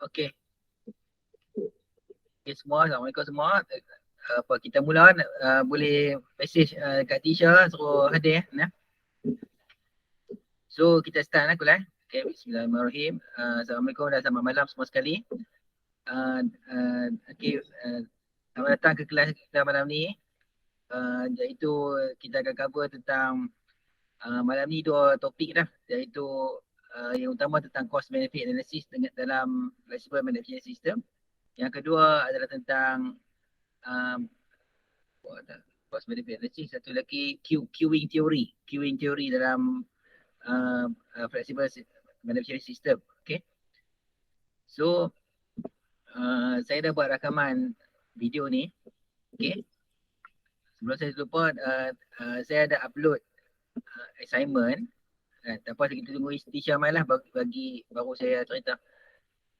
Okey. Okay, semua, Assalamualaikum semua. Apa kita mula boleh message kat Tisha suruh hadir nah. So kita start lah kuliah. Okay, bismillahirrahmanirrahim. Assalamualaikum dan selamat malam semua sekali. Selamat datang ke kelas kita malam ni. Iaitu kita akan cover tentang malam ni dua topik dah, iaitu yang utama tentang cost benefit analysis dalam flexible management system. Yang kedua adalah tentang cost benefit analysis. Satu lagi queuing theory dalam flexible management system. Okay. So saya dah buat rakaman video ni. Okay. Sebelum saya lupa, saya ada upload assignment. Tak apa, kita tunggu Tisha mai lah baru saya cerita.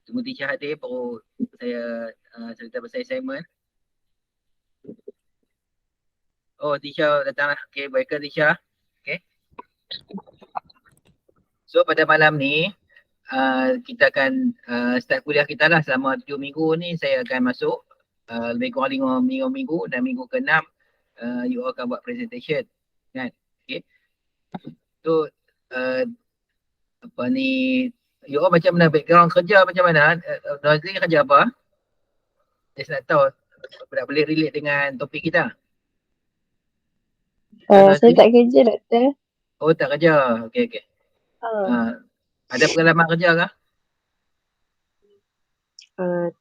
Tunggu Tisha hadir baru saya cerita pasal assignment. Oh, Tisha datang lah. Okay, baiklah Tisha. Okay. So pada malam ni kita akan start kuliah kita lah. Selama 7 minggu ni saya akan masuk lebih kurang 5 minggu dan minggu ke-6 you all akan buat presentation kan. Okay. So apa ni, you all macam mana, background kerja macam mana? Nazli kerja apa? Saya nak tahu tak boleh relate dengan topik kita. Saya tak kerja, doktor. Oh, tak kerja. Okay. Ada pengalaman kerja ke?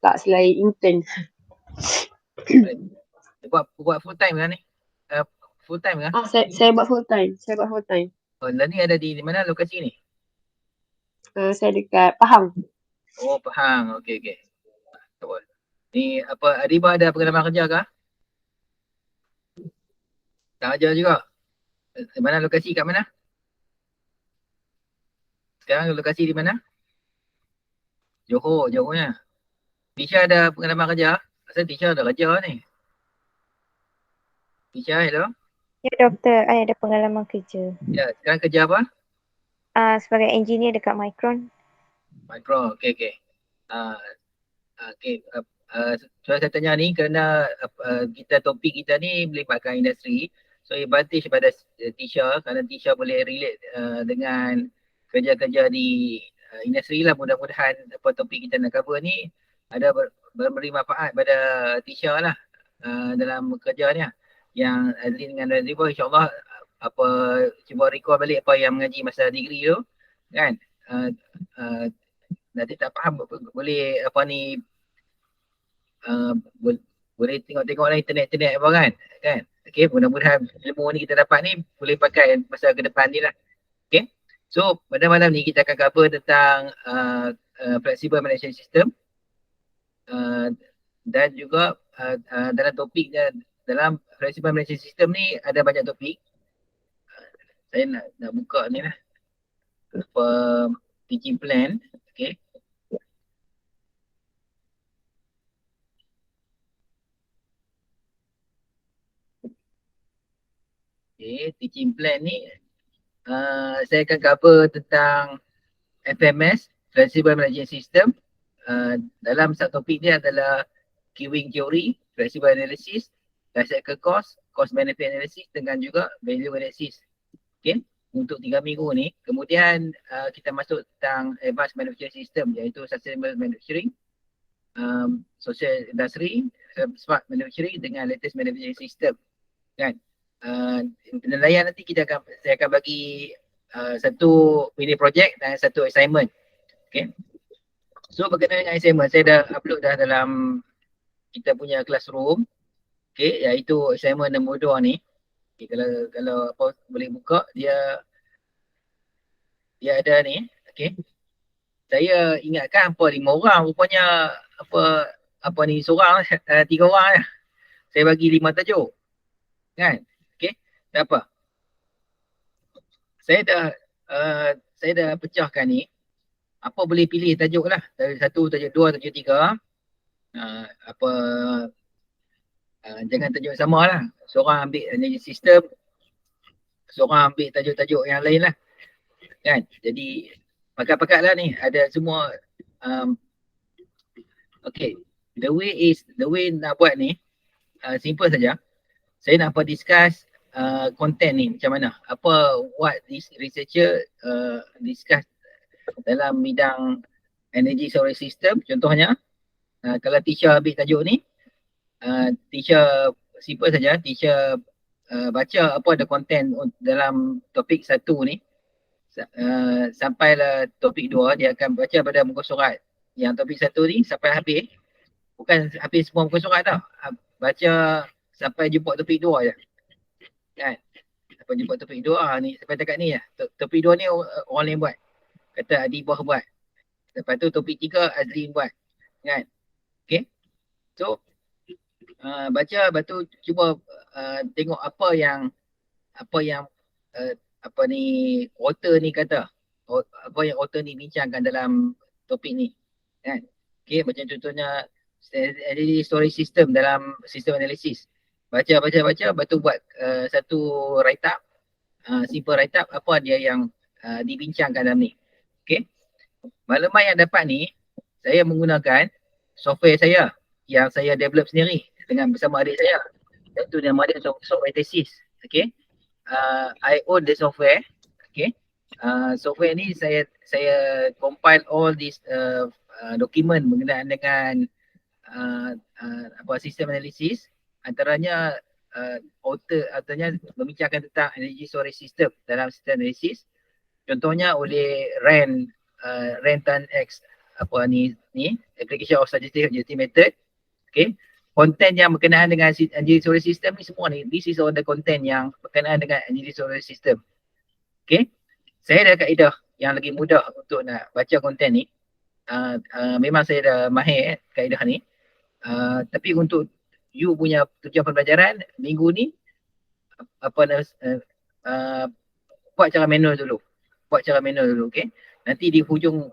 Tak, selain intern. Buat full time kan ni? Full time kan? Saya buat full time. Oh, ni ada di mana lokasi ni? Saya dekat Pahang. Oh, Pahang. Okay. Ni apa, Adiba ada pengalaman kerja ke? Tak kerja juga. Di mana lokasi, kat mana? Sekarang lokasi di mana? Johornya. Tisha ada pengalaman kerja? Pasal Tisha ada kerja ni. Tisha, hello? Ya doktor, saya ada pengalaman kerja. Ya, sekarang kerja apa? Sebagai engineer dekat Micron. Micron, okay. So saya tanya ni kerana topik kita ni melibatkan industri. So advantage pada Tisha kerana Tisha boleh relate dengan kerja-kerja di industri lah. Mudah-mudahan topik kita nak cover ni ada memberi manfaat pada Tisha lah dalam kerja ni lah. Yang Azlin dengan Razifah insyaAllah cuba recall balik apa yang mengaji masa degree tu kan. Nanti tak faham boleh boleh tengok lah internet apa kan. Okay, mudah-mudahan ilmu ni kita dapat ni boleh pakai masa ke depan ni lah. Okay, so pada malam ni kita akan cover tentang flexible management system dan juga dalam topik dalam flexible management system ni ada banyak topik. Saya nak buka ni lah teaching plan. Okay. Okay, teaching plan ni saya akan cover tentang FMS, Flexible Management System. Dalam satu topik dia adalah queuing theory, flexible analysis, life cycle cost, cost benefit analysis dengan juga value analysis. Okay, untuk 3 minggu ni. Kemudian kita masuk tentang advanced manufacturing system iaitu sustainable manufacturing, social industry, smart manufacturing dengan latest manufacturing system. Kan? Penilaian nanti saya akan bagi satu mini project dan satu assignment. Okay. So berkenaan dengan assignment, saya dah upload dah dalam kita punya classroom. Okay, iaitu assignment nombor 2 ni. Okay, kalau apa boleh buka, dia ada ni. Okay. Saya ingatkan 5 orang, rupanya ni seorang, 3 orang. Saya bagi 5 tajuk. Kan? Okay, tak apa. Saya dah pecahkan ni. Apa boleh pilih tajuk lah. Dari 1, tajuk 2, tajuk 3. Jangan tajuk sama lah. Seorang ambil energy system, seorang ambil tajuk-tajuk yang lain lah. Kan? Jadi pakat-pakat lah ni. Ada semua Okay, the way nak buat ni simple saja. Saya nak discuss content ni macam mana. What this researcher discuss dalam bidang energy storage system. Contohnya, kalau teacher ambil tajuk ni, teacher simple saja, teacher baca apa ada content dalam topik 1 ni, sampailah topik 2, dia akan baca pada muka surat yang topik 1 ni sampai habis. Bukan habis semua muka surat tau, baca sampai jumpa topik 2 je kan. Sampai jumpa topik 2 ni, sampai dekat ni lah. Topik 2 ni orang lain buat, kata Adibah buat. Lepas tu topik 3 Azlin buat kan. Okay, so baca, lepas tu cuba tengok apa yang apa ni author ni kata, apa yang author ni bincangkan dalam topik ni kan. Okay, macam contohnya energy storage system dalam sistem analisis. Baca, lepas tu buat satu write up, simple write up apa dia yang dibincangkan dalam ni. Okay, maklumat yang dapat ni saya menggunakan software saya yang saya develop sendiri dengan bersama adik saya. Itu nama dia software thesis. Okay, I own the software. Okay, software ni saya compile all this document berkenaan dengan sistem analisis. Antaranya authornya membincangkan tentang energy storage system dalam sistem analisis. Contohnya oleh Tan X application of suggestive adjusting method. Okay, content yang berkenaan dengan energy storage system ni semua ni, this is all the content yang berkenaan dengan energy storage system. Okay, saya ada kaedah yang lagi mudah untuk nak baca content ni. Memang saya dah mahir kaedah ni. Tapi untuk you punya tujuan pembelajaran minggu ni, buat cara manual dulu. Okay. Nanti di hujung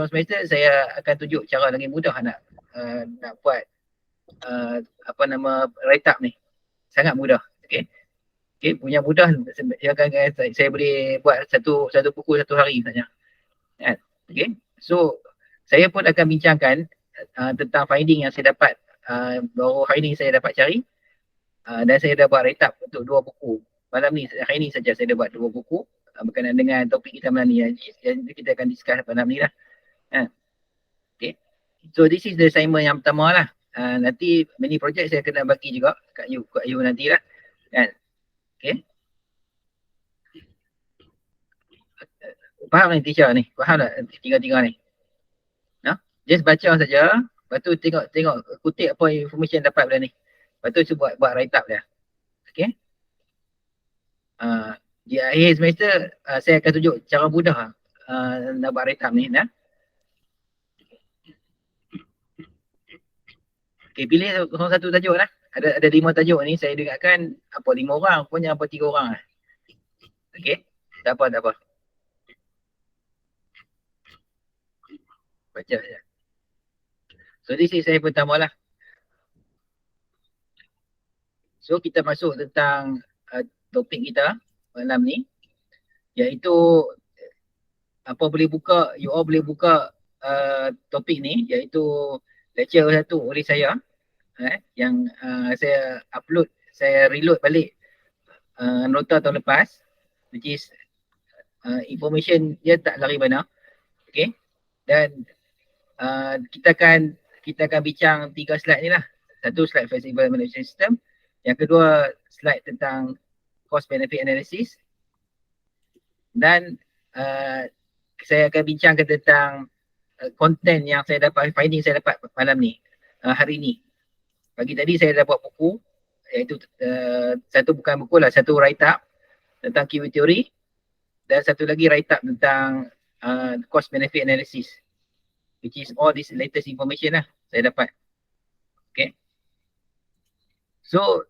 semester saya akan tunjuk cara lagi mudah nak buat write up ni. Sangat mudah. Okay, punya mudah. Saya boleh buat satu buku satu hari saja. Okay, so saya pun akan bincangkan tentang finding yang saya dapat. Baru hari ni saya dapat cari dan saya dah buat write up untuk 2 buku. Malam ni, hari ni saja saya dah buat 2 buku berkenaan dengan topik kita malam ni. Yang kita akan discuss malam ni lah. Okay, so this is the assignment yang pertama lah. Nanti mini project saya kena bagi juga kat you nanti lah kan. Okay, faham ni teacher ni? Faham tak tiga-tiga ni? Just baca saja, lepas tu tengok kutip apa information dapat pada ni. Lepas tu cuba buat write up dia. Okay, di akhir semester saya akan tunjuk cara mudah nak buat write up ni. Okay, pilih satu tajuk lah. Ada 5 tajuk ni, saya dengarkan 5 orang, punya 3 orang lah. Okay, tak apa. Baca saja. So this is saya pertama lah. So kita masuk tentang topik kita malam ni, iaitu you all boleh buka topik ni, iaitu lecture 1 oleh saya yang saya upload, saya reload balik nota tahun lepas, which is information dia tak lari mana. Okay, dan kita akan bincang 3 slide ni lah. 1 slide flexible management system, yang kedua slide tentang cost benefit analysis, dan saya akan bincangkan tentang content yang saya dapat, finding saya dapat malam ni, hari ni. Pagi tadi saya dah buat buku, iaitu bukan buku lah, satu write up tentang keyword theory, dan satu lagi write up tentang cost benefit analysis, which is all this latest information lah saya dapat. Okay, so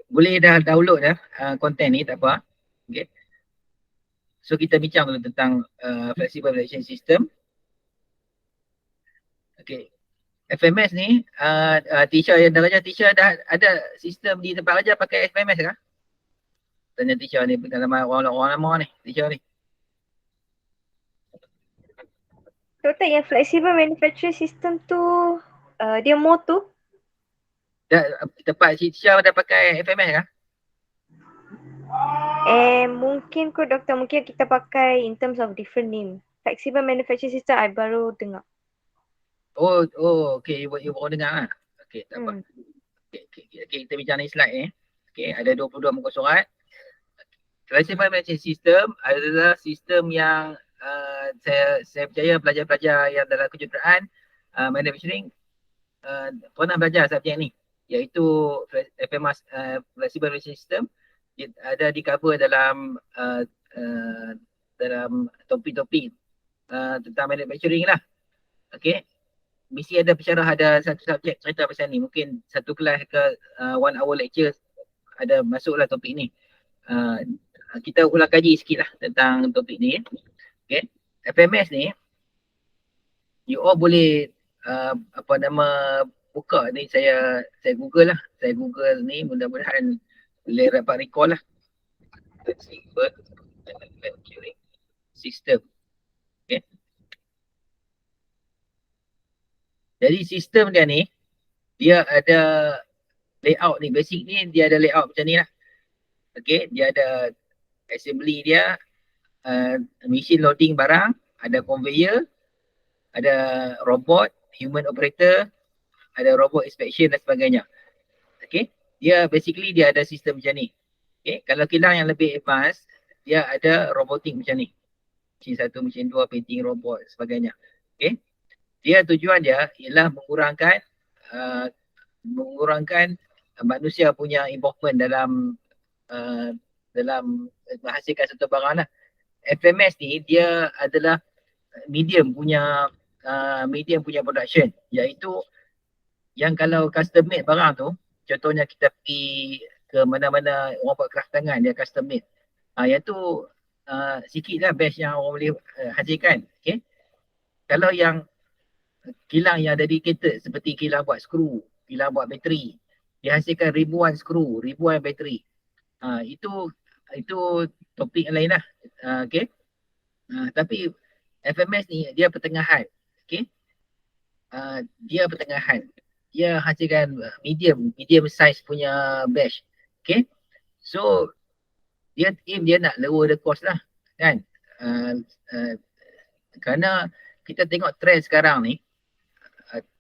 boleh dah download dah content ni, tak apa. Okay, so kita bincang dulu tentang flexible management system. Okay, FMS ni teacher yang dah ajar, teacher dah ada sistem di tempat ajar pakai FMS kah? Tanya teacher ni, dalam orang lama ni, teacher ni. Doktor, yang flexible manufacturing system tu dia more tu? Tempat Syah dah pakai FMS kah? Mungkin kot doktor, mungkin kita pakai in terms of different name. Flexible manufacturing system I baru dengar. Okay, you baru dengar lah. Okay, tak apa. Hmm. Okay, kita bincang ni slide Okay, ada 22 muka surat. Flexible management system adalah sistem yang saya percaya pelajar-pelajar yang dalam kejuruteraan manufacturing pernah belajar subjek ni, iaitu FMS Flexible Management System. Ada di cover dalam topik-topik tentang manufacturing lah. Okay, mesti ada pensyarah ada satu subjek cerita pasal ni. Mungkin satu kelas ke 1 hour lecture ada masuklah topik ni. Kita ulang kaji sikit lah tentang topik ni. Okay, FMS ni you all boleh buka ni, saya Google lah. Saya Google ni, mudah-mudahan boleh dapat recall lah. Flexible manufacturing system. Okay. Jadi sistem dia ni, dia ada layout ni. Basic ni dia ada layout macam ni lah. Okay, dia ada assembly dia, machine loading barang, ada conveyor, ada robot, human operator, ada robot inspection dan sebagainya. Okay, dia basically dia ada sistem macam ni. Okay, kalau kilang yang lebih advance, dia ada robotik macam ni. Mesin 1, mesin 2, painting robot sebagainya. Okay, dia tujuan dia ialah mengurangkan manusia punya involvement dalam menghasilkan satu barang lah. FMS ni dia adalah medium punya production, iaitu yang kalau custom made barang tu, contohnya kita pergi ke mana-mana orang buat craft tangan, dia custom made. Yang tu sikit lah batch yang orang boleh hasilkan. Okay, kalau yang kilang yang dedicated seperti kilang buat skru, kilang buat bateri, dia hasilkan ribuan skru, ribuan bateri. Itu topik yang lain lah. Okay. Tapi FMS ni dia pertengahan. Okay. Dia pertengahan. Dia hasilkan medium size punya batch. Okay. So dia nak lower the cost lah. Kan. Kerana kita tengok trend sekarang ni,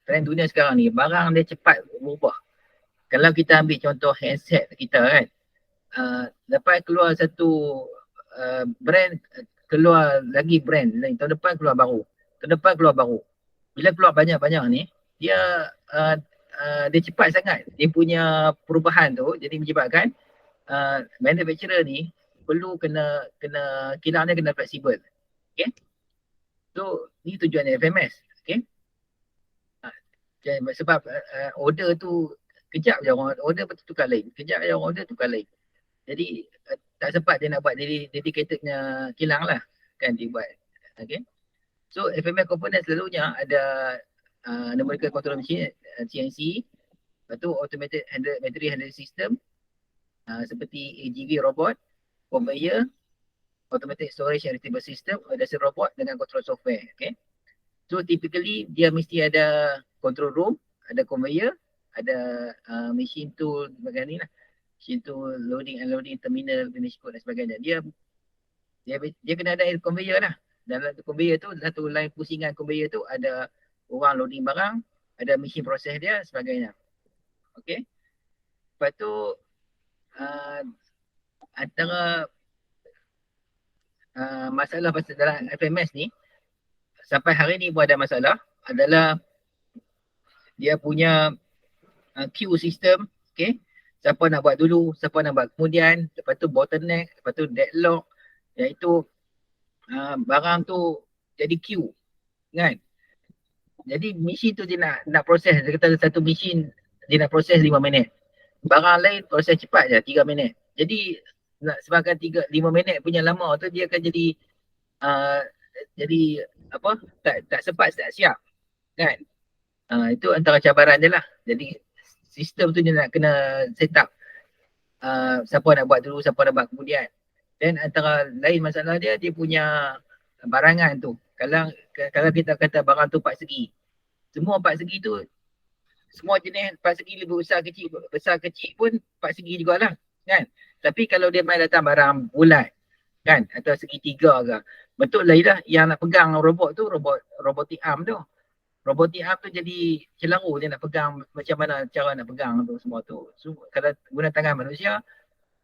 trend dunia sekarang ni, barang dia cepat berubah. Kalau kita ambil contoh handset kita kan, lepas keluar satu brand, keluar lagi brand lain, tahun depan keluar baru, bila keluar banyak-banyak ni, dia cepat sangat dia punya perubahan tu. Jadi menyebabkan manufacturer ni perlu kena kilang dia kena fleksibel. Okay, so ni tujuan FMS. Okay, sebab order tu kejap je orang order tukar lain, kejap je orang order tukar lain. Jadi tak sempat dia nak buat dedicatednya kilang lah kan dia buat. Okay, so FMS component selalunya ada numerical control machine, CNC, lepas tu automated battery handling system seperti AGV robot, conveyor, automatic storage and retrieval system, ada robot dengan control software. Okay, so typically dia mesti ada control room, ada conveyor, ada machine tool sebagainya ni lah. Machine tool, loading, unloading, terminal, finish code dan sebagainya. Dia kena ada conveyor lah. Dalam conveyor tu, satu line pusingan conveyor tu ada orang loading barang, ada machine proses dia sebagainya. Okay. Lepas tu antara masalah dalam FMS ni sampai hari ni pun ada masalah adalah dia punya queue system. Okay, siapa nak buat dulu, siapa nak buat kemudian, lepas tu bottleneck, lepas tu deadlock, iaitu barang tu jadi queue kan. Jadi mesin tu dia nak proses, dia kata satu mesin dia nak proses 5 minit, barang lain proses cepat je 3 minit. Jadi nak sebabkan 5 minit punya lama tu dia akan jadi apa, tak sempat, tak siap kan. Itu antara cabaran dia lah. Jadi sistem tu dia nak kena set up siapa nak buat dulu, siapa nak buat kemudian. Dan antara lain masalah dia punya barangan tu. kalau kita kata barang tu 4 segi. Semua 4 segi tu, semua jenis 4 segi lebih besar kecil pun 4 segi jugalah, kan. Tapi kalau dia main datang barang bulat, kan, atau segitiga ke, betul lah yang nak pegang robot tu, robotic arm tu. Robotic arm tu jadi celaru dia nak pegang, macam mana cara nak pegang tu semua tu. So kalau guna tangan manusia,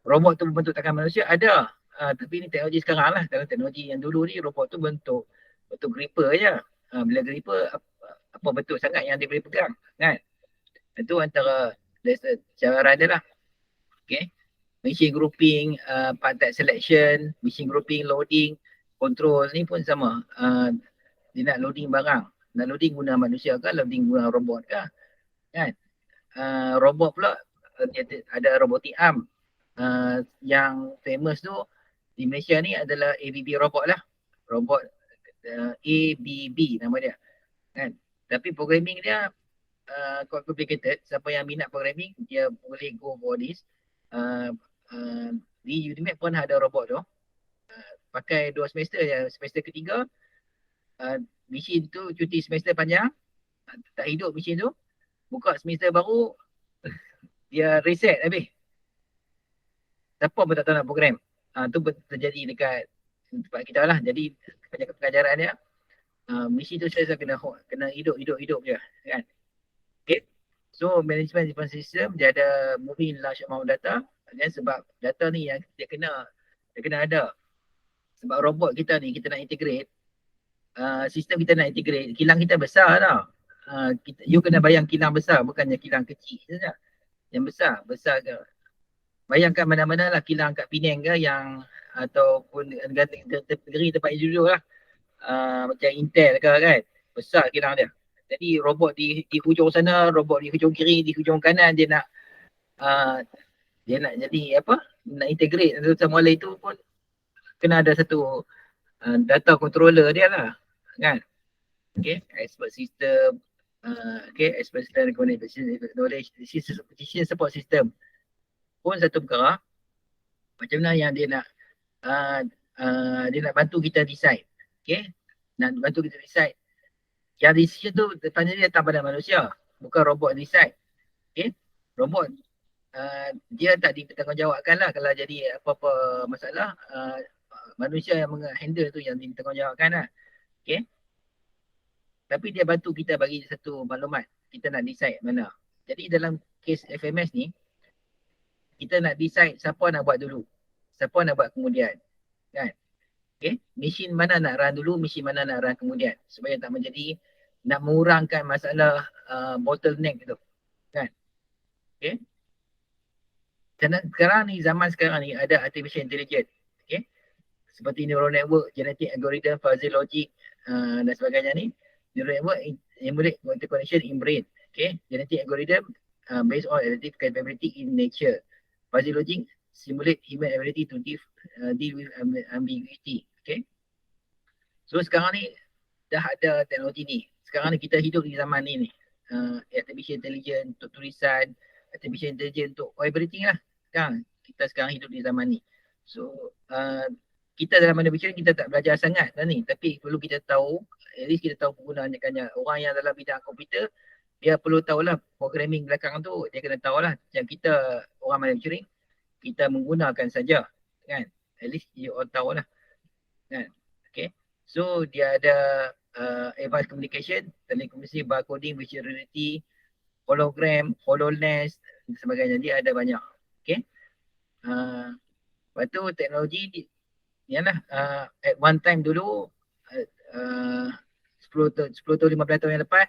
robot tu bentuk tangan manusia ada. Tapi ni teknologi sekarang lah. Kalau teknologi yang dulu ni, robot tu bentuk gripper je. Bila gripper, apa betul sangat yang dia boleh pegang, kan. Itu antara cara dia lah. Okay. Machine grouping, part type selection, machine grouping, loading, control ni pun sama. Dia nak loading barang. Nak loading guna manusia ke, loading guna robot ke, kan. Robot pula, dia ada robotic arm. Yang famous tu di Malaysia ni adalah ABB robot lah. Robot ABB nama dia, kan. Tapi programming dia quite complicated. Siapa yang minat programming, dia boleh go for this. Di UniMed pun ada robot tu. Pakai 2 semester je. Semester ketiga, mesin tu cuti semester panjang, tak hidup mesin tu. Buka semester baru, dia reset habis. Siapa pun tak tahu nak program. Tu terjadi dekat tempat kita lah. Jadi pengajaran dia, mesin tu saya kena hidup je, kan. Okay. So management information system, dia ada moving large amount data, dan sebab data ni yang dia kena ada. Sebab robot kita ni kita nak integrate, sistem kita nak integrate, kilang kita besar tau. You kena bayang kilang besar, bukannya kilang kecil saja. Yang besar ke. Bayangkan mana-mana lah kilang kat Penang ke yang, ataupun negeri tempat you duduk lah. Macam Intel ke, kan. Besar kilang dia. Jadi robot di hujung sana, robot di hujung kiri, di hujung kanan, dia nak jadi apa? Nak integrate satu sama lain tu pun kena ada satu data controller dia lah, kan. Okay, expert system, expert system knowledge, decision support system pun satu perkara. Macam mana yang dia nak bantu kita decide, okay, nak bantu kita decide. Yang decision tu depannya dia datang pada manusia, bukan robot decide. Okay, robot dia tak dipertanggungjawabkan lah kalau jadi apa-apa masalah. Manusia yang handle tu yang dipertanggungjawabkan lah. Okay. Tapi dia bantu kita bagi satu maklumat. Kita nak decide mana. Jadi dalam kes FMS ni, kita nak decide siapa nak buat dulu, siapa nak buat kemudian, kan. Okay. Mesin mana nak run dulu, mesin mana nak run kemudian. Supaya tak menjadi, nak mengurangkan masalah bottleneck tu, kan. Okay. Sekarang ni, zaman sekarang ni ada artificial intelligence. Okay. Seperti neural network, genetic algorithm, fuzzy logic dan sebagainya ni. Neural network emulate connection in brain. Okay. Genetic algorithm based on relative capability in nature. Fuzzy logic simulate human ability to deal with ambiguity. Okay. So sekarang ni dah ada teknologi ni. Sekarang ni kita hidup di zaman ni. Artificial intelligence untuk tulisan, artificial intelligence untuk everything lah. Kan? Kita sekarang hidup di zaman ni. So kita dalam manufacturing kita tak belajar sangat lah ni, tapi perlu kita tahu, at least kita tahu penggunaannya. Orang yang dalam bidang komputer, dia perlu tahulah programming belakang tu, dia kena tahulah. Macam kita orang manufacturing, kita menggunakan saja, kan. At least you all tahulah, kan. Okay. So dia ada advanced communication, telekomunikasi, barcoding, virtual reality, hologram, HoloLens dan sebagainya. Dia ada banyak. Okay. Lepas tu teknologi yalah, at one time dulu 10 tahun 15 tahun yang lepas,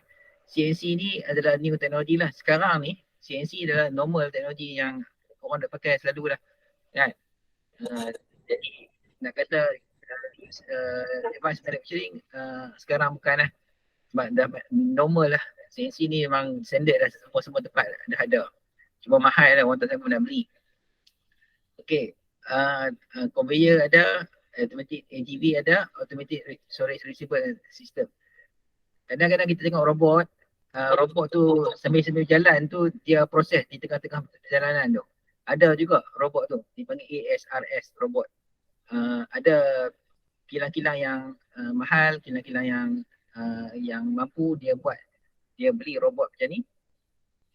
CNC ni adalah new teknologi lah. Sekarang ni CNC adalah normal teknologi yang orang dah pakai selalu lah, kan. Jadi nak kata advanced manufacturing sekarang bukan lah, sebab dah normal lah. CNC ni memang standard lah, semua tempat dah ada. Cuma mahal lah, orang tak siapa nak beli. Okay. Conveyor ada, automatic AGV ada, automatic storage receiver system. Kadang-kadang kita tengok robot, robot tu sambil jalan tu dia proses di tengah-tengah perjalanan tu. Ada juga robot tu dipanggil ASRS robot. Ada kilang-kilang yang mahal, kilang-kilang yang yang mampu dia beli robot macam ni.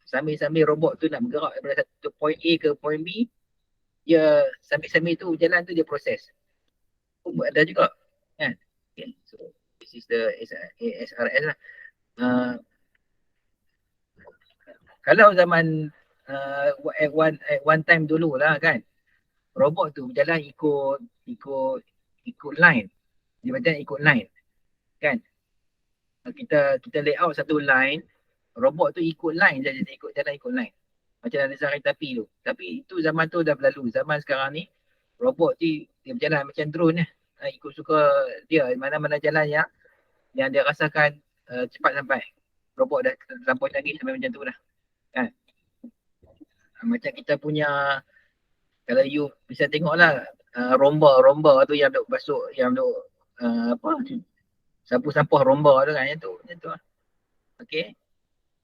Sambil-sambil robot tu nak bergerak daripada satu point A ke point B, dia sambil-sambil tu jalan tu dia proses. Ada juga kan. Okay. So this is the ASRS lah. Kalau zaman at one time dulu lah kan, robot tu berjalan ikut line. Dia berjalan ikut line kan. Kita layout satu line, robot tu ikut line saja, dia jalan ikut line. Macam dalam kereta api tu. Tapi itu zaman tu dah berlalu. Zaman sekarang ni robot tu dia berjalan macam drone lah. Ikut suka dia, mana-mana jalan yang dia rasakan cepat sampai. Robot dah terlampau canggih sampai macam tu lah kan. Macam kita punya, kalau you bisa tengok lah, romba tu yang duk basuh, yang duk sapu sampah romba tu kan, yang tu lah. Okay.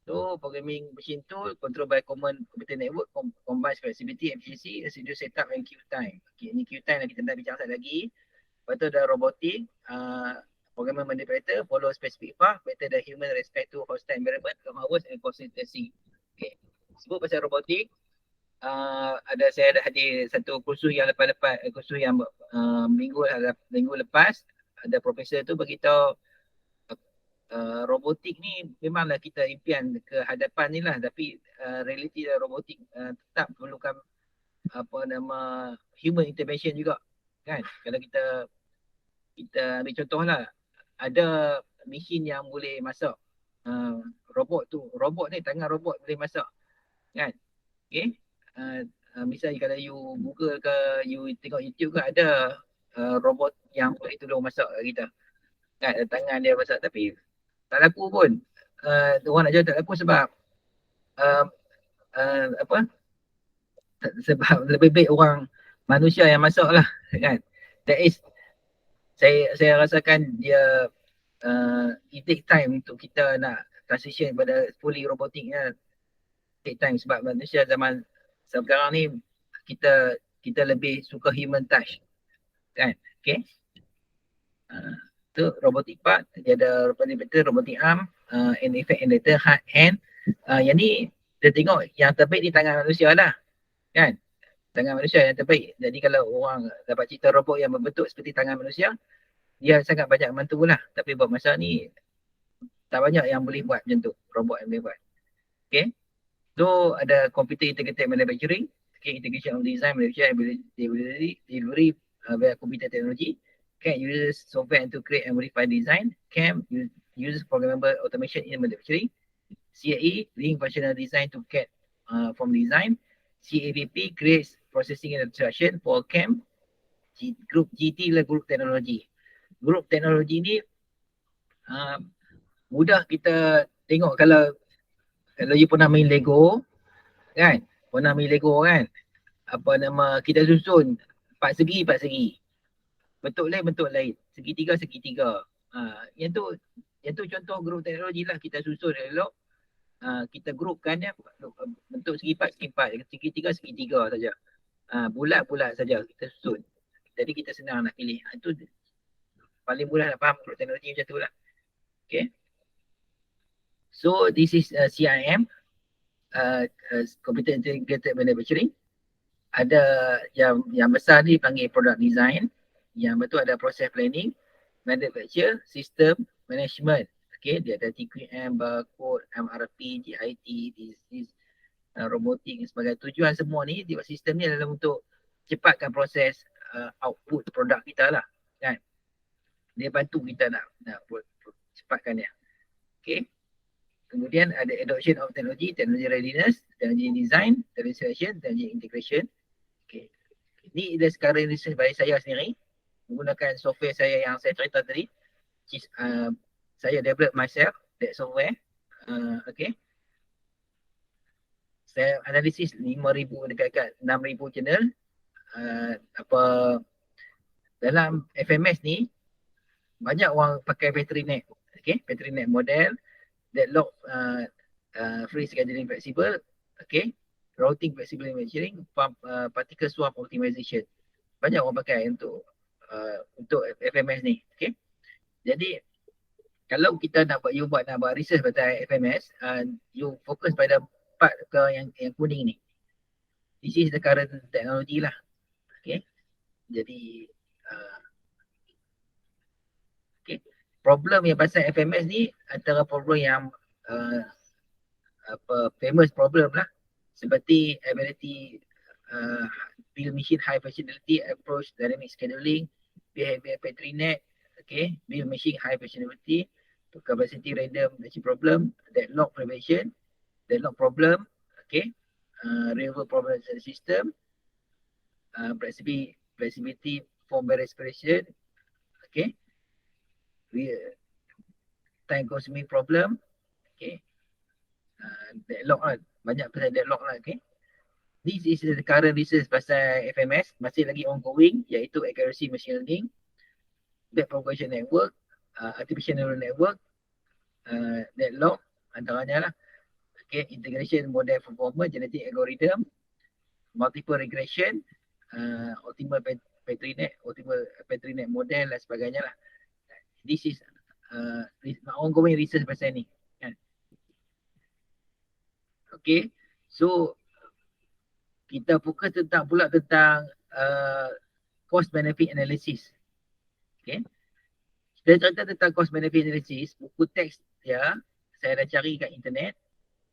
So programming machine tool control by common computer network combines flexibility, efficiency, residual setup and queue time. Okay, ni queue time lah kita nak bincang sekali lagi. Lepas tu ada robotic, programming manipulator follow specific path better than human respect to hostile environment, long hours and consistency. Okay. Sebut pasal robotik, saya ada hadir satu kursus yang lepas-lepas, kursus yang minggu lepas, ada profesor tu beritahu robotik ni memanglah kita impian ke hadapan ni lah, tapi realiti robotik tetap perlukan human intervention juga kan. Kalau kita ambil contoh lah, ada mesin yang boleh masak, robot ni tangan robot boleh masak kan. Okay. Misalnya kalau you Google ke you tengok YouTube ke, ada robot yang boleh tolong masak kita kan, tangan dia masak. Tapi tak laku pun. Orang nak jual tak laku sebab sebab lebih baik orang manusia yang masak lah kan. That is, saya rasakan dia it take time untuk kita nak transition pada fully robotiknya, take time sebab manusia zaman sekarang ni kita lebih suka human touch kan. Okay. Tu robotic part, dia ada robotic arm, and effect and data hand. Yang ni kita tengok yang terbaik di tangan manusia lah kan. Tangan manusia yang terbaik. Jadi kalau orang dapat cipta robot yang berbentuk seperti tangan manusia, dia sangat banyak membantu lah. Tapi buat masa ni tak banyak yang boleh buat macam tu, robot yang boleh buat. Okay. So ada computer integrated manufacturing, okay, integration of design, manufacturing, delivery via computer technology. CAD uses software to create and modify design. CAM uses programmable automation in manufacturing. CAE, link functional design to CAD from design. CAVP creates processing and instruction. For CAM, group GT lah, group teknologi. Group teknologi ni mudah kita tengok. Kalau you pernah main Lego kan, kita susun 4 segi. Bentuk lain, segitiga. Yang tu contoh grup teknologi lah, kita susun elok, kita grupkan ya, bentuk segi 4, segitiga saja, bulat saja kita susun. Jadi kita senang nak pilih. Itu paling mudah nak faham grup teknologi macam tu lah. Okay. So this is CIM, Computer Integrated Manufacturing. Ada yang besar ni panggil product design. Yang betul ada process planning, manufacture, system management. Okay, dia ada TQM, barcode, MRP, GIT, disease, robotik dan sebagainya. Tujuan semua ni, sistem ni adalah untuk cepatkan proses output produk kita lah kan. Dia bantu kita nak cepatkan dia. Okay. Kemudian ada adoption of technology readiness, technology design, technology selection, technology integration. Okay. Ini adalah sekarang research by saya sendiri, menggunakan software saya yang saya cerita tadi. Saya develop myself that software. Okay. Saya analisis 5,000 dekat 6,000 channel. Dalam FMS ni banyak orang pakai BatteryNet. Okay, BatteryNet model, deadlock, free scheduling flexible, okay, routing flexible manufacturing, particle swap optimization. Banyak orang pakai untuk FMS ni. Okay. Jadi kalau kita nak buat research pasal FMS, you fokus pada part yang kuning ni. This is the current technology lah. Okay. Jadi okay. Problem yang pasal FMS ni antara problem yang famous problem lah, seperti ability build machine high functionality approach dynamic scheduling, behavior Petri-net, okay, build machine high functionality, capacity random machine problem, deadlock prevention, deadlock problem, okay, real world problem system, flexibility form barrier expression, okay, time consuming problem, okay, deadlock lah, banyak pasal deadlock lah, okay. This is the current research pasal FMS, masih lagi ongoing, iaitu accuracy machine learning, back propagation network, artificial neural network, deadlock antaranya lah, okay, integration model performance, genetic algorithm, multiple regression, optimal Petri-net model dan sebagainya lah. This is ongoing research pasal ni. Kan? Okay, so kita fokus pula tentang cost benefit analysis. Okay, kita cerita tentang cost benefit analysis, buku teks dia saya dah cari kat internet.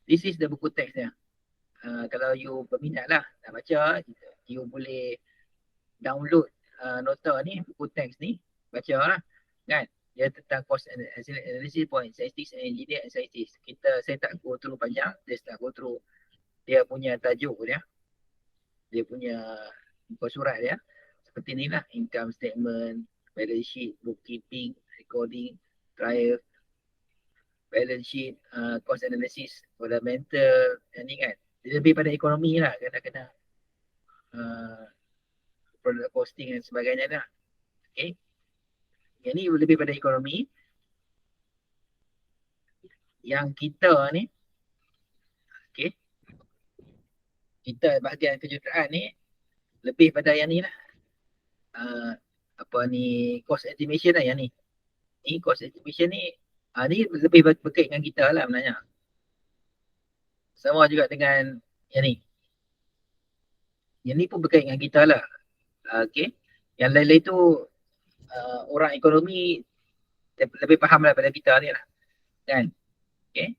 This is the buku teks dia. Kalau you berminat lah nak baca, you boleh download nota ni, buku teks ni, baca lah kan. Dia tentang cost analysis for scientists and engineer and scientists. Saya tak go through panjang, just nak go through dia punya tajuk dia punya muka surat dia. Seperti ni lah, income statement, balance sheet, bookkeeping, recording, trial, balance sheet, cost analysis, fundamental, yang ni kan. Dia lebih pada ekonomi lah, kena product costing dan sebagainya lah. Okay. Yang ni lebih pada ekonomi. Yang kita ni, okay, kita bahagian kejuruteraan ni lebih pada yang ni lah. Cost estimation lah yang ni. Ni cost estimation ni, ni lebih berkait dengan kita lah sebenarnya. Sama juga dengan yang ni. Yang ni pun berkait dengan kita lah. Okay. Yang lain-lain tu orang ekonomi lebih faham lah pada kita ni lah. Kan? Okay.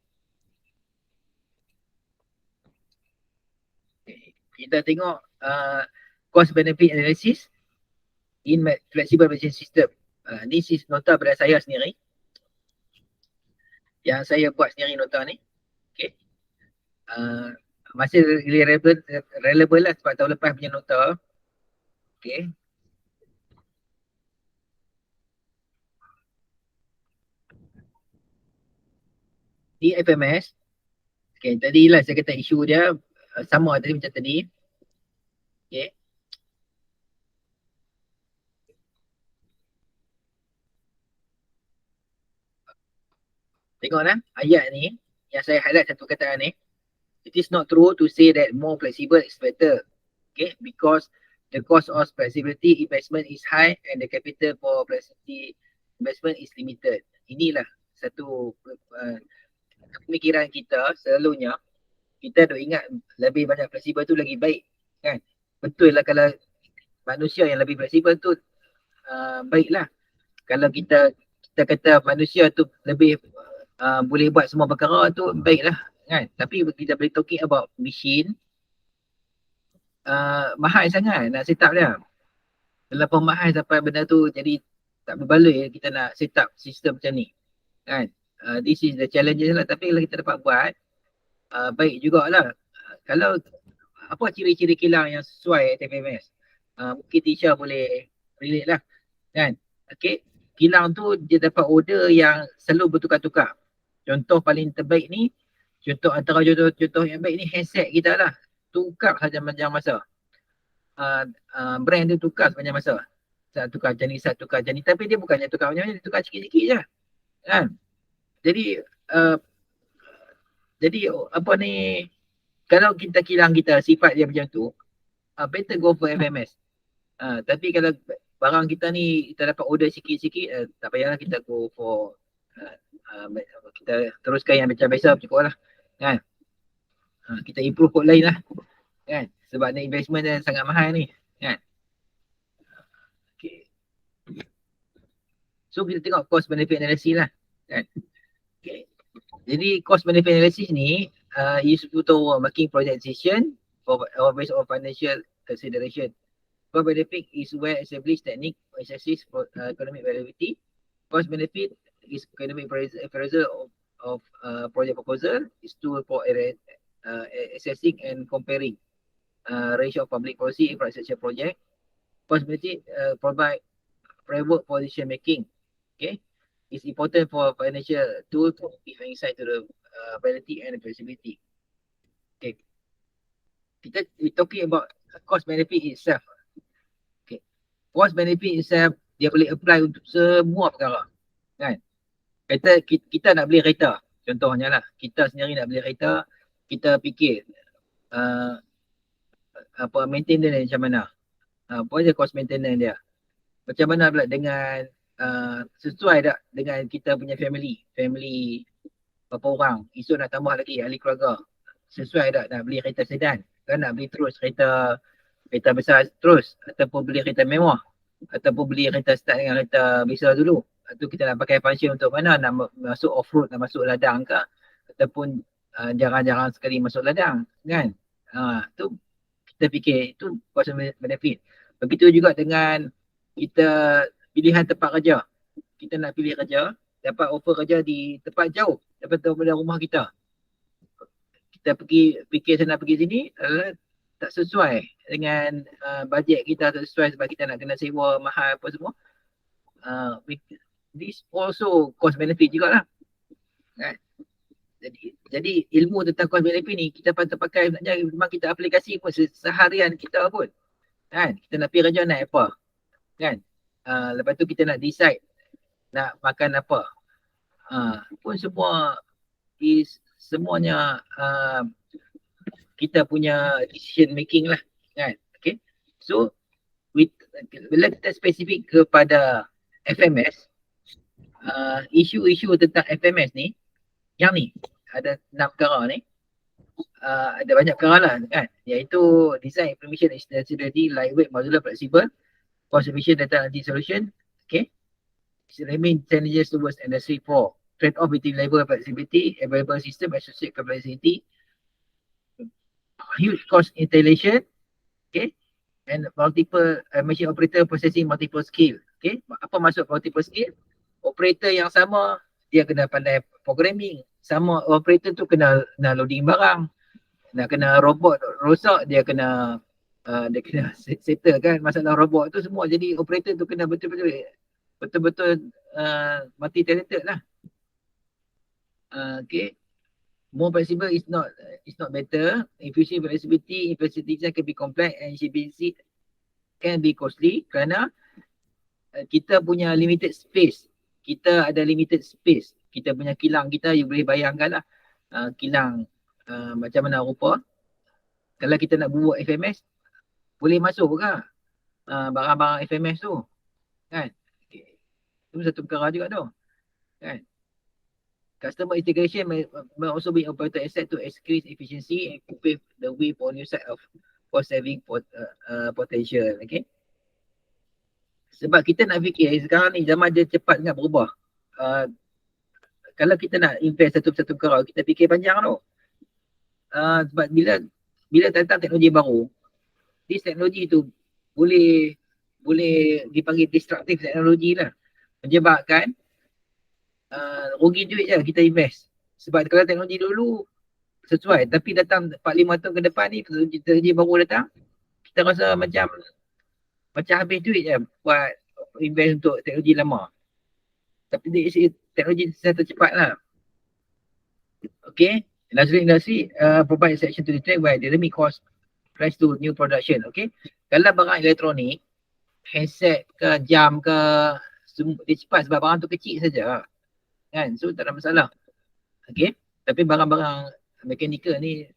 Kita tengok cost benefit analysis in flexible management system. This is nota pada saya sendiri. Yang saya buat sendiri nota ni. Okay. Masih relevant lah sebab tahun lepas punya nota. Okay. Di FMS, okay, tadi lah saya kata isu dia sama tadi macam tadi. Okay. Tengok lah ayat ni yang saya highlight satu kataan ni. It is not true to say that more flexible is better. Okay, because the cost of flexibility investment is high and the capital for flexibility investment is limited. Inilah satu pemikiran kita selalunya. Kita duk ingat lebih banyak fleksibel tu lagi baik, kan? Betul lah kalau manusia yang lebih fleksibel tu baiklah. Kalau kita kata manusia tu lebih boleh buat semua perkara tu baiklah, kan? Tapi kita boleh talking about machine, mahal sangat nak set up dia. Terlalu mahal sampai benda tu jadi tak berbaloi kita nak set up sistem macam ni, kan? This is the challenges lah. Tapi kalau kita dapat buat baik jugalah. Kalau apa ciri-ciri kilang yang sesuai FMS, mungkin Tisha boleh relate lah, kan? Okay, kilang tu dia dapat order yang selalu bertukar-tukar. Contoh paling terbaik ni, antara contoh yang baik ni handset kita lah. Tukar saja sepanjang masa. Brand tu tukar sepanjang masa. Satu tukar macam ni, tapi dia bukannya tukar macam-macam, dia tukar sikit-sikit je, kan? Jadi apa ni, kalau kita kilang kita sifat dia macam tu, better go for FMS. Tapi kalau barang kita ni kita dapat order sikit-sikit, tak payahlah kita go for kita teruskan yang macam biasa cukup lah kan. Kita improve kod lain lah kan, sebab ni investment dia sangat mahal ni kan. Okay. So kita tengok cost benefit analysis lah kan. Okay. Jadi cost benefit analysis ni is to making project decision or based on financial consideration. Cost benefit is well established technique for assessing economic viability. Cost benefit is economic appraisal of project proposal, is tool for assessing and comparing ratio of public policy infrastructure project. Cost benefit provide framework for decision making. Okay, it's important for financial tool to give insight to the viability and feasibility. Okay, we talking about cost benefit itself. Okay, cost benefit itself dia boleh apply untuk semua perkara kan. Kita nak beli kereta contohnya lah, kita sendiri nak beli kereta, kita fikir maintenance dia macam mana, apa je cost maintenance dia, macam mana pula dengan sesuai tak dengan kita punya family berapa orang, esok nak tambah lagi ahli keluarga, sesuai tak nak beli kereta sedan kan, nak beli terus kereta besar terus, ataupun beli kereta mewah, ataupun beli kereta start dengan kereta biasa dulu, atau kita nak pakai function untuk mana, nak masuk off-road, nak masuk ladang ke, ataupun jarang-jarang sekali masuk ladang kan. Tu kita fikir itu cost benefit. Begitu juga dengan kita pilihan tempat kerja, kita nak pilih kerja, dapat offer kerja di tempat jauh daripada rumah kita, kita fikir saya nak pergi sini tak sesuai dengan bajet kita, tak sesuai sebab kita nak kena sewa mahal apa semua. This also cost benefit jugalah kan. Jadi ilmu tentang cost benefit ni kita patut pakai sebenarnya, memang kita aplikasi pun seharian kita pun kan. Kita nak pergi kerja naik apa kan, lepas tu kita nak decide nak makan apa, pun semuanya kita punya decision making lah kan. Okay, so bila kita spesifik kepada FMS, isu-isu tentang FMS ni, yang ni ada 6 perkara ni, ada banyak perkara lah kan, iaitu design, implementation, extensibility, lightweight, modular, flexible, cost efficient, data anti solution. Okay, remain challenges towards industry 4, trade-off between labor flexibility, available system, associate complexity, huge cost installation, okay, and multiple machine operator processing multiple skill. Okay, apa maksud multiple skill? Operator yang sama dia kena pandai programming, sama operator tu kena loading barang, nak kena robot rosak dia kena settle kan masalah robot tu semua. Jadi operator tu kena betul-betul multi talented lah. Okay, more flexible is not better. Efficient flexibility, design can be complex and efficiency can be costly kerana kita punya limited space. Kita ada limited space. Kita punya kilang kita, you boleh bayangkan lah kilang macam mana rupa. Kalau kita nak buat FMS, boleh masuk ke barang-barang FMS tu kan. Itu satu perkara juga tu kan. Customer integration may also be operator asset to increase efficiency and pave the way for new set of cost saving potential. Okay, sebab kita nak fikir sekarang ni zaman dia cepat sangat berubah. Kalau kita nak invest satu perkara, kita fikir panjang tu. Sebab bila datang teknologi baru, this teknologi tu boleh dipanggil disruptive teknologi lah, menyebabkan rugi duit je kita invest. Sebab kalau teknologi dulu sesuai, tapi datang 4-5 tahun ke depan ni teknologi baru datang, kita rasa macam habis duit je buat invest untuk teknologi lama. Tapi teknologi secara cepat lah. Okay, industry provide section to the trade where dynamic cost price to new production. Okay, kalau barang elektronik, handset ke jam ke, dia cepat sebab barang tu kecil saja kan, so tak ada masalah. Okay, tapi barang-barang mechanical ni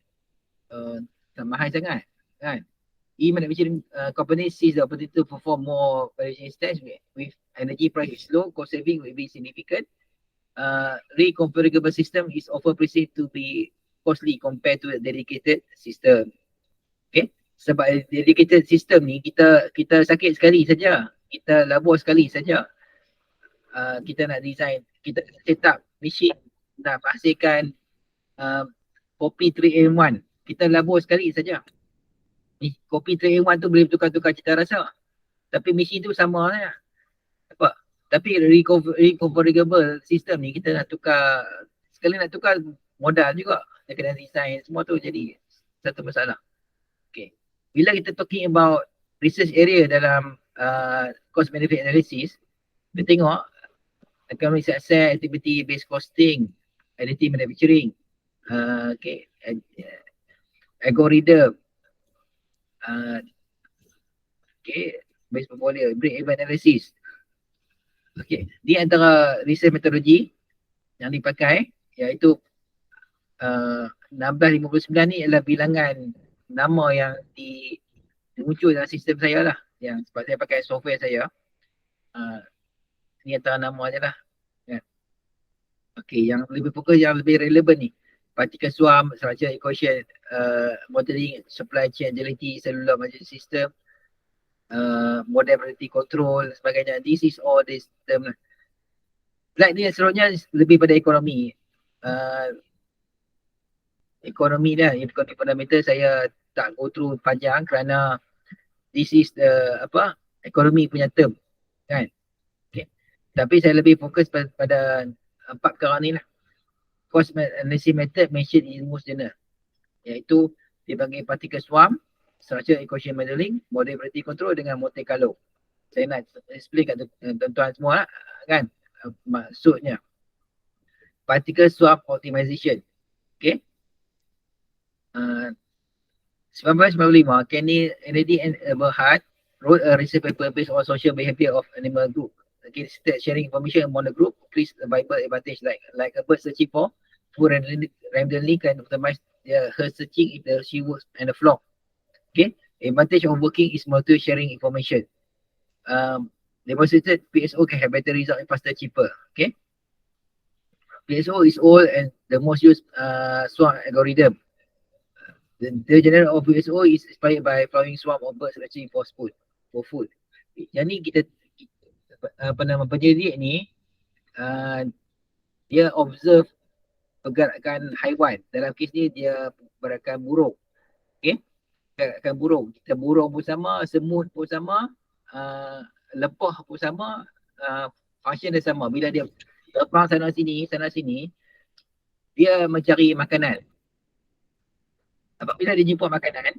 tak mahal sangat kan. E-manufacturing company sees the opportunity to perform more validation steps with energy price is low, cost saving will be significant. reconfigurable system is often perceived to be costly compared to a dedicated system. Okay, sebab dedicated system ni kita sakit sekali saja, kita labur sekali saja. Kita nak design, kita set up machine nak hasilkan kopi 3 in 1, kita labur sekali saja. Kopi 3 in 1 tu boleh tukar-tukar cita rasa, tapi mesin tu sama lah. Apa? Tapi reconfigurable system ni kita nak tukar, sekali nak tukar modal juga, dia kena design semua tu, jadi satu masalah. Okay, bila kita talking about research area dalam cost benefit analysis, kita tengok economic success, activity based costing, additive manufacturing, okay, algorithm, okay, base portfolio, break-even analysis. Okay, di antara research metodologi yang dipakai, iaitu 1659 ni adalah bilangan nama yang muncul dalam sistem saya lah, yang sebab saya pakai software saya. Ni antara nama je lah. Okay, yang lebih fokus, yang lebih relevan ni, particle swarm, structure equation, modeling, supply chain agility, cellular management system, model variety control, sebagainya. This is all this term lah. Slide ni seterusnya lebih pada ekonomi. Ekonomi dah, ekonomi fundamental saya tak go through panjang kerana this is the ekonomi punya term, kan. Okay. Tapi saya lebih fokus pada 4 perkara ni lah. Cost analysis method mentioned in most journal, iaitu dia bagi particle swarm, structure equation modeling, model variety control dengan Monte Carlo. Saya nak explain kat tuan-tuan semua lah, kan, maksudnya particle swarm optimization. Okay, 1995, Kennedy and Eberhard wrote a research paper based on social behavior of animal group. Okay, sharing information among the group increase the viable advantage, like a bird searching for food randomly can optimize her searching if she works in a flock. Okay, advantage of working is multi sharing information. Demonstrated PSO can have better result and faster, cheaper. Okay, PSO is old and the most used swarm algorithm. The general of PSO is inspired by flowering swarm of birds searching for food. Jadi kita penyelidik ni dia observe pergerakan haiwan. Dalam kes ni dia pergerakan burung. Okay, pergerakan burung. Kita burung pun sama, semut pun sama, lepah pun sama, function dia sama. Bila dia terbang sana sini, dia mencari makanan. Apabila dia jumpa makanan,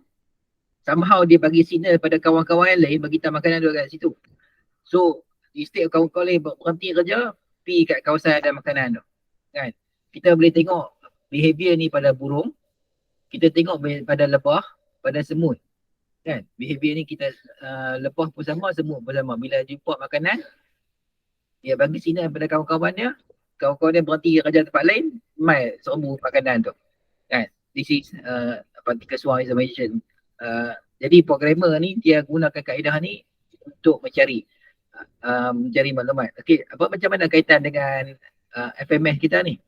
somehow dia bagi signal pada kawan-kawan yang lain bagi tahu makanan dia kat situ. So instead kawan-kawan lain berhenti kerja, pergi kat kawasan ada makanan tu, kan. Kita boleh tengok behavior ni pada burung, kita tengok pada lebah, pada semut, kan. Behavior ni kita lebah pun sama, semut pun sama. Bila jumpa makanan, dia bagi signal pada kawan-kawan dia berhenti kerja tempat lain, mai serbu makanan tu, kan. This is particle swarm estimation. Jadi programmer ni dia gunakan kaedah ni untuk mencari maklumat. Okey, macam mana kaitan dengan FMS kita ni?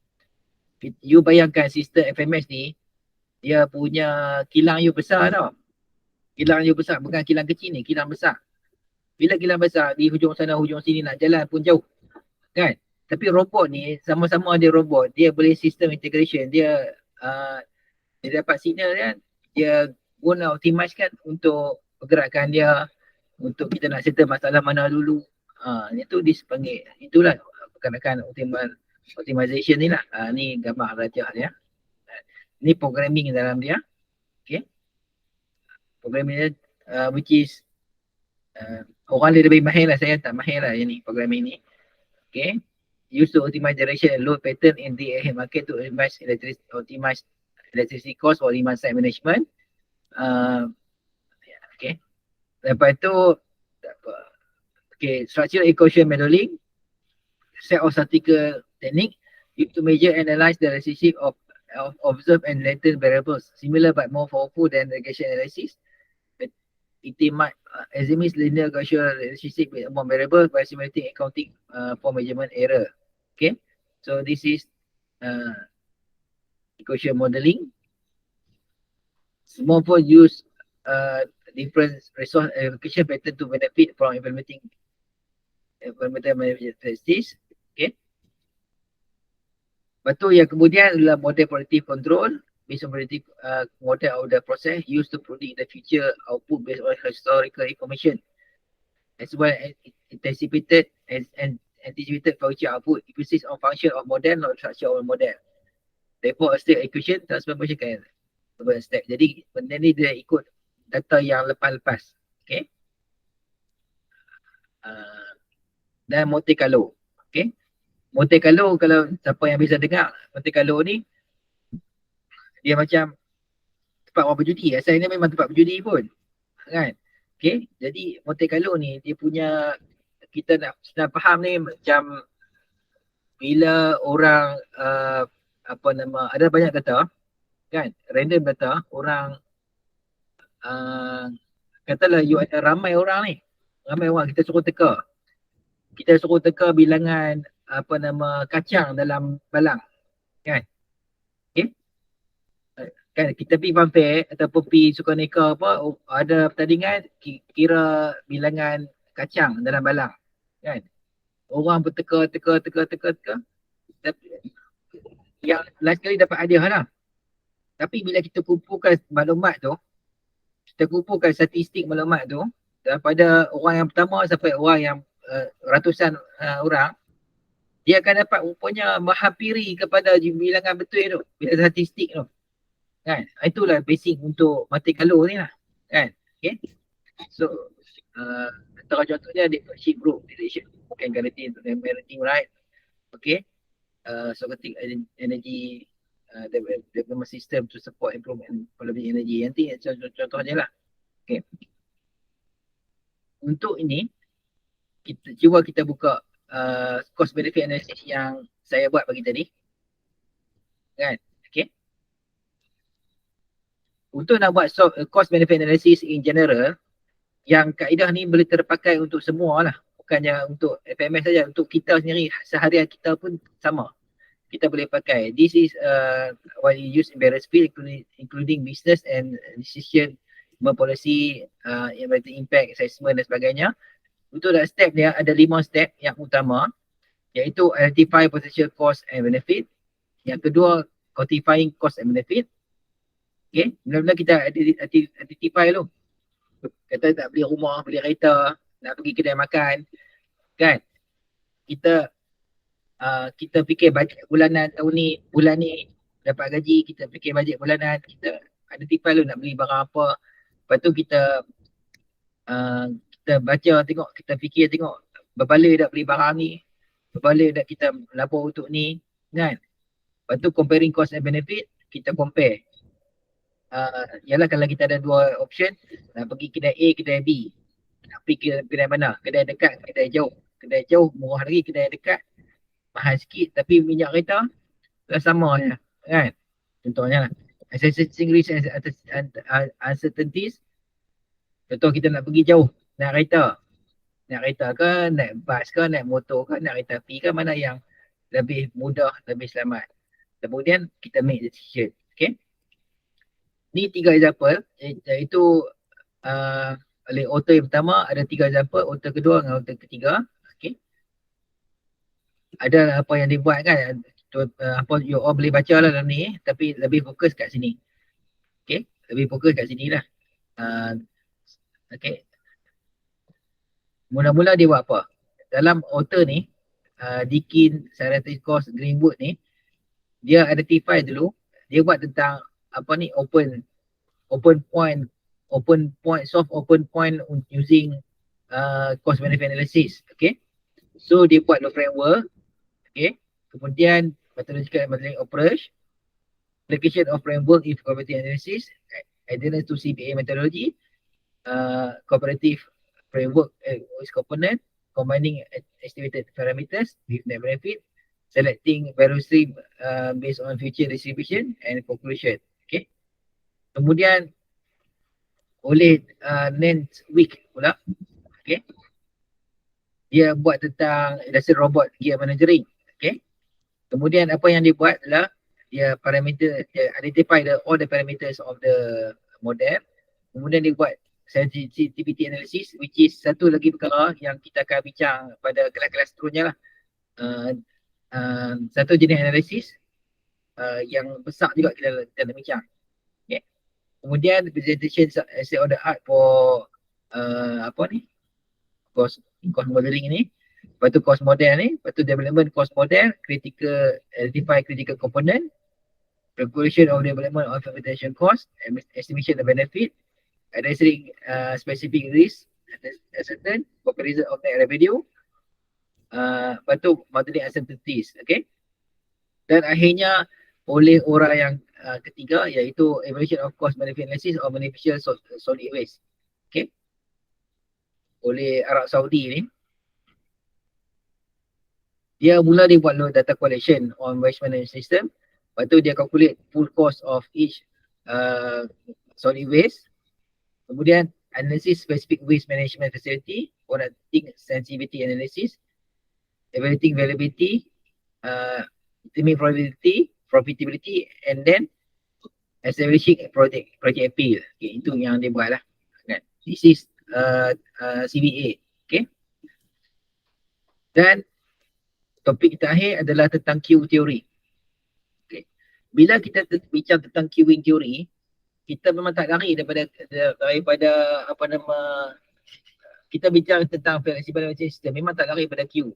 You bayangkan sistem FMS ni, dia punya kilang you besar tau. Kilang you besar, bukan kilang kecil ni, kilang besar. Bila kilang besar, di hujung sana hujung sini nak jalan pun jauh, kan. Tapi robot ni sama-sama dia robot, dia boleh sistem integration, dia dapat signal kan, dia guna optimize kan untuk pergerakan dia, untuk kita nak settle masalah mana dulu. Itu dipanggil, itulah pergerakan optimization ni lah. Ni gambar rajah dia. Ni programming dalam dia. Okay, programming dia which is orang dia lebih mahir lah, saya tak mahir lah yang ni, programming ni. Okay, used to optimize direction and load pattern in the market to optimize electricity cost or demand side management. Okay, lepas tu okay, structural equation modeling, set of statistical technique used to measure and analyze the relationship of observed and latent variables, similar but more powerful than regression analysis. It might examine linear causal relationship among variables by simulating accounting for measurement error. Okay, So this is equation modeling. Semua pun use different resource allocation pattern to benefit from implementing environmental management practice. Okay. Lepas tu yang kemudian adalah model predictive control based on predictive model of the process used to predict the future output based on historical information as well as anticipated and anticipated future output. It consists of function of model, not structure of model. Therefore, a state equation transformation kan step. Jadi benda ni dia ikut data yang lepas-lepas. Okay. Dan Monte Carlo. Okay. Monte Carlo, kalau siapa yang bisa dengar, Monte Carlo ni dia macam tempat orang berjudi. Asalnya memang tempat berjudi pun. Kan? Okay. Jadi Monte Carlo ni dia punya, kita nak faham ni macam bila orang ada banyak data kan, random data, orang katalah you ada ramai orang kita suruh teka bilangan kacang dalam balang kan. Okay. Kan kita pergi funfair ataupun pergi Sukaneka ada pertandingan kira bilangan kacang dalam balang kan. Orang berteka. Tapi yang last kali dapat hadiah lah. Tapi bila kita kumpulkan maklumat tu, kita kumpulkan statistik maklumat tu daripada orang yang pertama sampai orang yang ratusan orang, dia akan dapat rupanya menghampiri kepada bilangan betul tu, bilangan statistik tu. Kan? Itulah basic untuk Monte Carlo ni lah. Kan? Okay. So, antara contohnya differential group relation can guarantee parenting right. Okay. So ketik energy development system to support improvement quality energy. Nanti contohnya lah. Okay. Untuk ini, kita buka cost benefit analysis yang saya buat pagi tadi. Kan? Okay. Untuk nak buat cost benefit analysis in general, yang kaedah ni boleh terpakai untuk semua lah. Bukannya untuk FMS saja, untuk kita sendiri, seharian kita pun sama. Kita boleh pakai. This is what you use in various fields including business and decision policy, environmental impact assessment dan sebagainya. Untuk that step dia ada 5 step yang utama, iaitu identify potential cost and benefit. Yang kedua, quantifying cost and benefit. Okay, mula-mula kita identify dulu. Kata tak beli rumah, beli kereta, nak pergi kedai makan, kan? Kita fikir bajet bulanan tahun ni, bulan ni dapat gaji, kita fikir bajet bulanan, kita identify dulu nak beli barang apa. Lepas tu kita baca tengok, kita fikir tengok berbaloi tak beli barang ni, berbaloi tak kita lapor untuk ni, kan? Lepas tu comparing cost and benefit, kita compare. Yalah kalau kita ada 2 option, nak pergi kedai A, kedai B, nak pergi kedai mana, kedai dekat, kedai jauh. Kedai jauh murah lagi, kedai dekat mahal sikit, tapi minyak kereta sama je, kan? Contohnya lah, assessing risk and uncertainties. Contoh kita nak pergi jauh, naik kereta ke, naik bas ke, naik motor ke, naik kereta api ke, mana yang lebih mudah, lebih selamat. Kemudian kita make decision. Okay. Ni 3 example, iaitu oleh author yang pertama ada 3 example, author kedua dengan author ketiga. Okay. Ada apa yang dibuat kan, apa you all boleh baca lah dalam ni, tapi lebih fokus kat sini. Okay, lebih fokus kat sini lah. Okay. Mula-mula dia buat apa? Dalam author ni, Deakin, Scientific Cost, Greenwood ni, dia identify dulu, dia buat tentang apa ni, open point, soft open point using cost benefit analysis. Okay. So dia buat the framework. Okay. Kemudian methodological approach, application of framework in cooperative analysis, adherence to CPA methodology, cooperative framework with component, combining estimated parameters with net benefit, selecting value stream based on future distribution and conclusion. Okay. Kemudian oleh Nance Wick pula, okay, dia buat tentang industrial robot gear managering. Okay. Kemudian apa yang dia buat adalah dia identify all the parameters of the model. Kemudian dia buat sensitivity analysis, which is satu lagi perkara yang kita akan bincang pada kelas-kelas seterusnya lah. Satu jenis analisis yang besar juga kita nak bincang. Okay. Kemudian presentation essay of the art for cost modeling ni. Lepas tu cost model ni, lepas tu development cost model, identify critical component, calculation of development of implementation cost, estimation of benefit, addressing specific risk, assessment, comparison of net revenue, lepas tu modeling uncertainties, okay. Dan akhirnya oleh orang yang ketiga iaitu evaluation of cost benefit analysis or beneficial solid waste, okay, oleh Arab Saudi ni. Dia buat data collection on waste management system. Lepas tu dia calculate full cost of each solid waste. Kemudian analysis specific waste management facility, conducting sensitivity analysis, evaluating valuability, estimate profitability, and then establishing project appeal. Okay, itu yang dia buat lah. This is CBA. Okay. Dan topik terakhir adalah tentang Q theory. Okay. Bila kita bincang tentang queuing theory, kita memang tak lari daripada kita bincang tentang flexible management system, memang tak lari pada Q.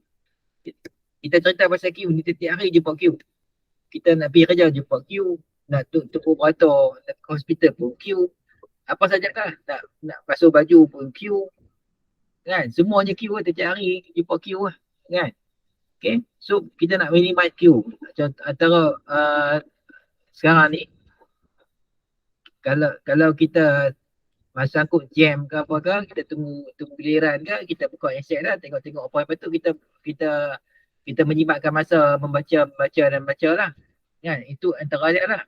Kita cerita pasal Q ni setiap hari jumpa Q. Kita nak pergi kerja jumpa Q, nak tunggu operator, nak ke hospital pun Q. Apa sajalah, nak basuh baju pun Q. Kan? Semuanya Q setiap hari jumpa Q lah. Kan? Okay, so kita nak minimize Q. Antara sekarang ni, kalau kita sangkut jam ke apa ke, kita tunggu giliran ke, kita buka asset lah, tengok apa tu, kita menjimatkan masa membaca lah. Kan? Itu antara dia lah.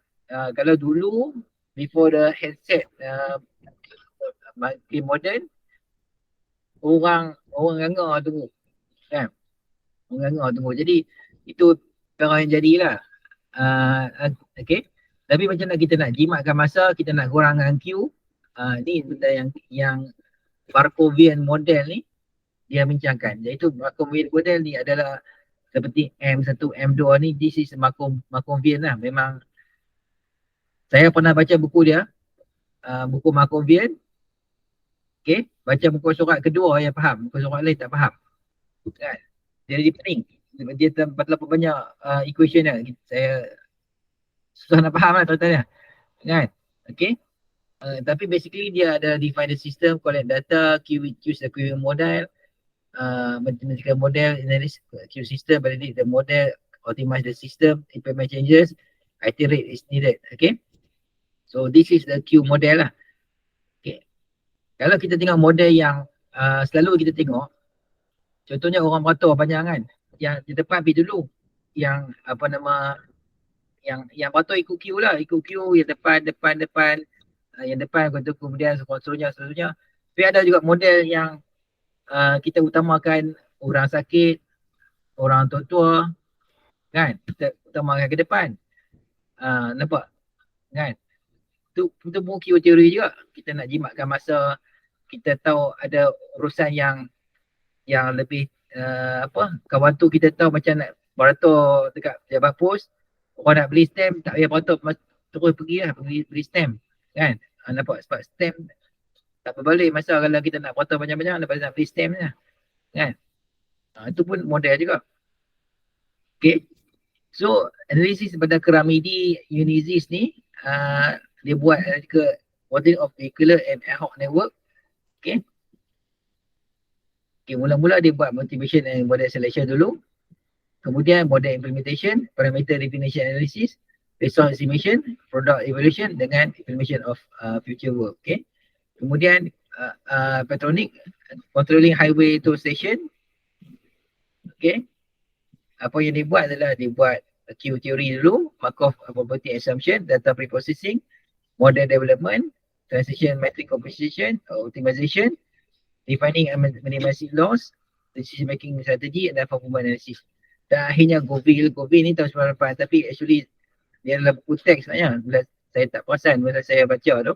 Kalau dulu, before the headset makin modern, orang nganga tunggu. Kan? Orang tunggu. Jadi itu perkara yang jadilah. Okay. Tapi macam mana kita nak jimatkan masa, kita nak kurangkan Q. Ni benda yang Markovian model ni dia bincangkan. Iaitu Markovian model ni adalah seperti M1, M2 ni, this is Markovian lah. Memang saya pernah baca buku dia, buku Markovian. Okay. Baca buku surat kedua yang faham, buku surat lain tak faham. Kan? Dia pening. Dia terlalu banyak equation dia. Saya susah nak faham lah ceritanya. Kan? Okay. Tapi basically dia ada define the system, collect data, choose the queuing model, mathematical model, analyze queue system, validate the model, optimize the system, implement changes, iterate is needed. Okay. So this is the queue model lah. Okay. Kalau kita tengok model yang selalu kita tengok, contohnya orang beratur panjang kan, yang di depan pergi dulu, yang yang beratur ikut queue lah, ikut queue yang depan, yang depan kemudian seterusnya. Tapi ada juga model yang kita utamakan orang sakit, orang tua kan, kita utamakan ke depan. Nampak? Kan? Itu pun queue theory juga. Kita nak jimatkan masa, kita tahu ada urusan yang lebih kawan tu kita tahu macam nak beratur dekat pejabat pos, orang nak beli stamp tak payah beratur, terus beli stamp kan. Nampak sebab stamp tak berbalik masa kalau kita nak beratur banyak-banyak lepas nak beli stamp je kan. Itu pun model juga. Okay, so analisis pada Keramidi Unizis ni dia buat ke modeling of vehicular and ad hoc network. Okay. Okay, mula-mula dia buat motivation and model selection dulu. Kemudian model implementation, parameter definition analysis, resource estimation, product evaluation dengan implementation of future work. Okay. Kemudian Petronic, controlling highway toll station. Okay. Apa yang dia buat adalah dia buat Q theory dulu, Markov probability assumption, data preprocessing, model development, transition metric composition, optimization, defining and minimizing loss, decision making strategy, and then performance analysis. Dan akhirnya Govil ni tahun 98, tapi actually dia adalah buku teks sebenarnya. Bila saya tak perasan bila saya baca tu,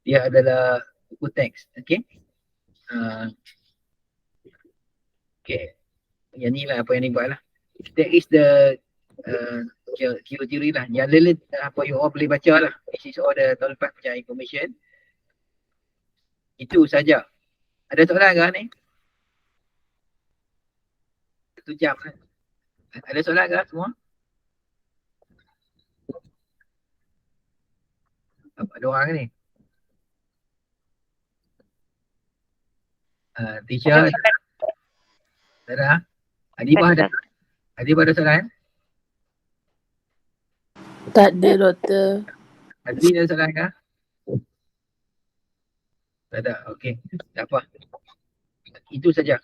dia adalah buku teks. Okay. Okay. Yang ni lah apa yang dibuat lah. That is the theory lah. Yang lain apa you all boleh baca lah. This is all the tahun lepas punya information. Itu saja. Ada soalan ke ni? 1 jam kan? Ada soalan ke semua? Ada orang ni? Teacher, Sarah, Adibah ada soalan? Tak ada, Doktor. Azmin ada soalan ke? Tak ada, okey. Tak apa. Itu saja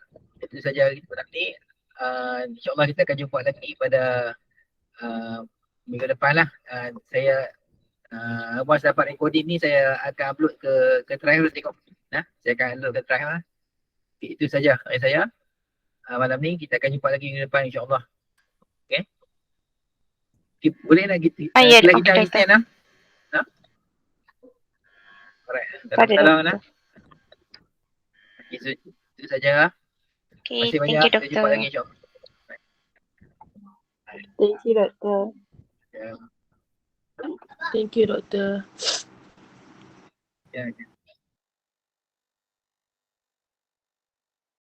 malam ni. InsyaAllah kita akan jumpa lagi pada minggu depan lah. Saya once dapat recording ni saya akan upload ke Drive tengok. Saya akan upload ke Drive lah. Itu saja dari saya. Malam ni kita akan jumpa lagi minggu depan insyaAllah. Okay. Boleh lagi Ya, kita okey, extend lah. Alright. Pada Salam doktor. itu saja. Okay, Terima kasih thank banyak. you Kita jumpa doktor. lagi insyaAllah. Thank you, Doktor. Ya. Thank you, Doktor. Ya.